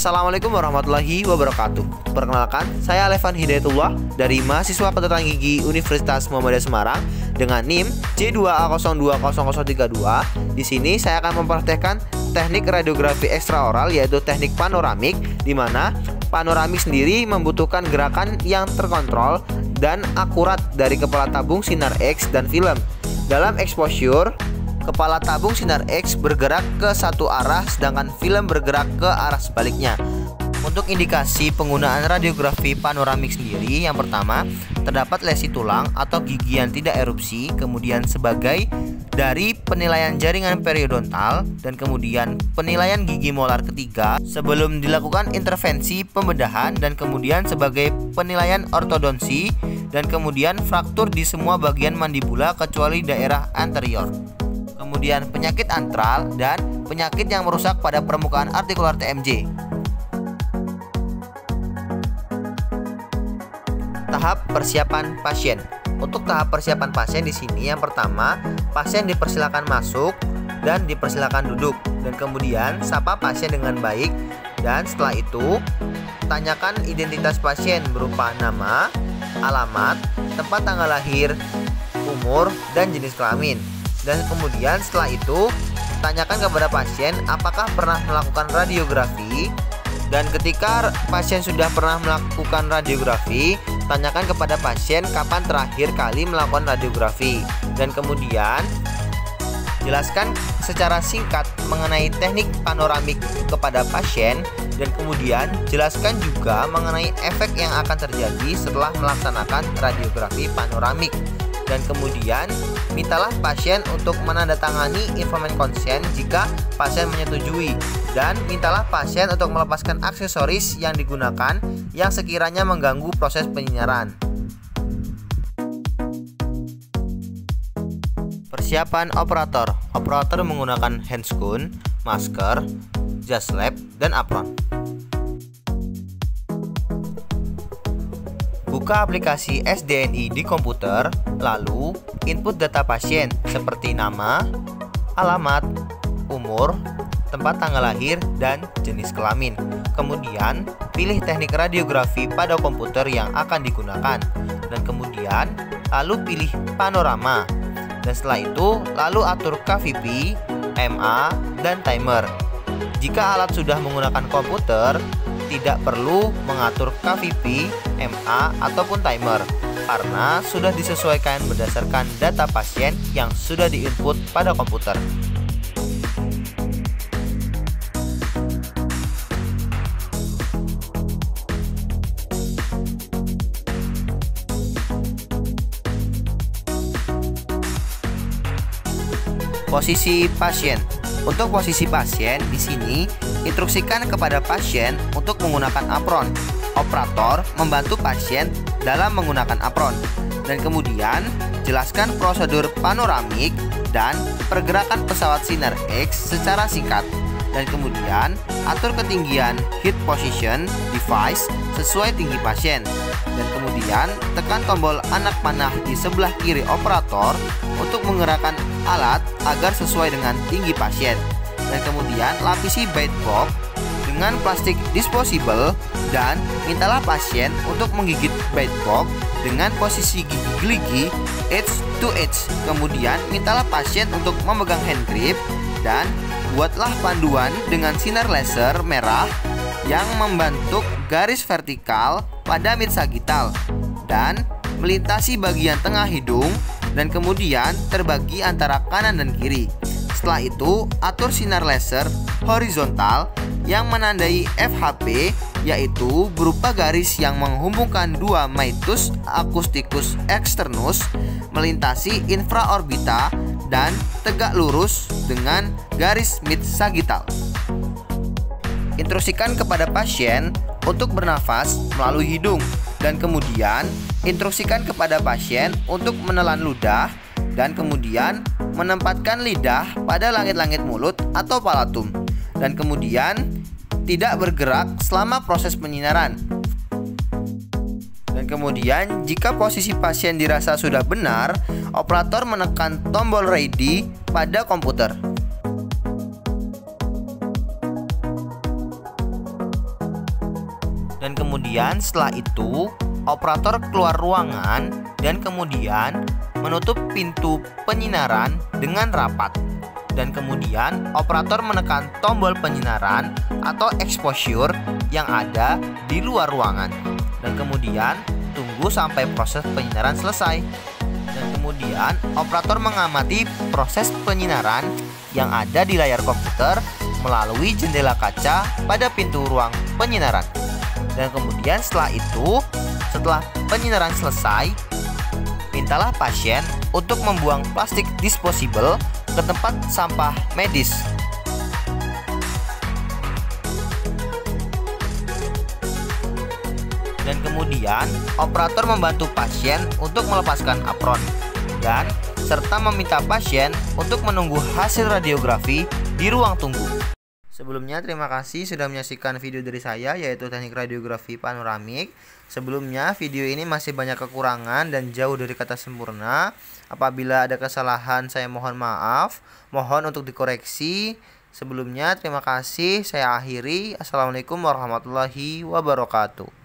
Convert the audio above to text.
Assalamualaikum warahmatullahi wabarakatuh. Perkenalkan, saya Alefan Hidayatullah dari mahasiswa kedokteran gigi Universitas Muhammadiyah Semarang dengan NIM C2A020032. Di sini saya akan mempraktekkan teknik radiografi ekstraoral, yaitu teknik panoramik, di mana panoramik sendiri membutuhkan gerakan yang terkontrol dan akurat dari kepala tabung sinar X dan film. Dalam exposure, kepala tabung sinar X bergerak ke satu arah sedangkan film bergerak ke arah sebaliknya. Untuk indikasi penggunaan radiografi panoramik sendiri, yang pertama, terdapat lesi tulang atau gigi yang tidak erupsi, kemudian sebagai dari penilaian jaringan periodontal, dan kemudian penilaian gigi molar ketiga sebelum dilakukan intervensi pembedahan, dan kemudian sebagai penilaian ortodonsi, dan kemudian fraktur di semua bagian mandibula kecuali daerah anterior. Kemudian penyakit antral dan penyakit yang merusak pada permukaan artikular TMJ. Tahap persiapan pasien. Untuk tahap persiapan pasien di sini, yang pertama, pasien dipersilakan masuk dan dipersilakan duduk, dan kemudian sapa pasien dengan baik, dan setelah itu tanyakan identitas pasien berupa nama, alamat, tempat tanggal lahir, umur, dan jenis kelamin. Dan kemudian setelah itu tanyakan kepada pasien apakah pernah melakukan radiografi, dan ketika pasien sudah pernah melakukan radiografi, tanyakan kepada pasien kapan terakhir kali melakukan radiografi, dan kemudian jelaskan secara singkat mengenai teknik panoramik kepada pasien, dan kemudian jelaskan juga mengenai efek yang akan terjadi setelah melaksanakan radiografi panoramik. Dan kemudian mintalah pasien untuk menandatangani informed consent jika pasien menyetujui, dan mintalah pasien untuk melepaskan aksesoris yang digunakan yang sekiranya mengganggu proses penyinaran. Persiapan operator. Operator menggunakan handscoon, masker, jas lab, dan apron. Buka aplikasi SDNI di komputer, lalu input data pasien seperti nama, alamat, umur, tempat tanggal lahir, dan jenis kelamin. Kemudian pilih teknik radiografi pada komputer yang akan digunakan, dan kemudian lalu pilih panorama. Dan setelah itu lalu atur KVP, MA, dan timer. Jika alat sudah menggunakan komputer, tidak perlu mengatur KVP, MA, ataupun timer karena sudah disesuaikan berdasarkan data pasien yang sudah diinput pada komputer. Posisi pasien. Untuk posisi pasien di sini, instruksikan kepada pasien untuk menggunakan apron. Operator membantu pasien dalam menggunakan apron. Dan kemudian jelaskan prosedur panoramik dan pergerakan pesawat sinar X secara singkat. Dan kemudian atur ketinggian head position device sesuai tinggi pasien. Dan kemudian tekan tombol anak panah di sebelah kiri operator untuk menggerakkan alat agar sesuai dengan tinggi pasien. Dan kemudian lapisi bite box dengan plastik disposable, dan mintalah pasien untuk menggigit bite box dengan posisi gigi geligi edge to edge. Kemudian mintalah pasien untuk memegang hand grip, dan buatlah panduan dengan sinar laser merah yang membentuk garis vertikal pada mid sagittal dan melintasi bagian tengah hidung, dan kemudian terbagi antara kanan dan kiri. Setelah itu atur sinar laser horizontal yang menandai FHP, yaitu berupa garis yang menghubungkan dua meatus acousticus externus melintasi infraorbita dan tegak lurus dengan garis mid sagittal. Instruksikan kepada pasien untuk bernafas melalui hidung, dan kemudian instruksikan kepada pasien untuk menelan ludah, dan kemudian menempatkan lidah pada langit-langit mulut atau palatum, dan kemudian tidak bergerak selama proses penyinaran. Dan kemudian jika posisi pasien dirasa sudah benar, operator menekan tombol ready pada komputer. Dan kemudian setelah itu operator keluar ruangan dan kemudian menutup pintu penyinaran dengan rapat. Dan kemudian operator menekan tombol penyinaran atau exposure yang ada di luar ruangan. Dan kemudian tunggu sampai proses penyinaran selesai. Dan kemudian operator mengamati proses penyinaran yang ada di layar komputer melalui jendela kaca pada pintu ruang penyinaran. Dan kemudian setelah penyinaran selesai, mintalah pasien untuk membuang plastik disposable ke tempat sampah medis. Dan kemudian operator membantu pasien untuk melepaskan apron dan serta meminta pasien untuk menunggu hasil radiografi di ruang tunggu. Sebelumnya terima kasih sudah menyaksikan video dari saya, yaitu teknik radiografi panoramik. Sebelumnya video ini masih banyak kekurangan dan jauh dari kata sempurna. Apabila ada kesalahan saya mohon maaf, mohon untuk dikoreksi. Sebelumnya terima kasih, saya akhiri. Assalamualaikum warahmatullahi wabarakatuh.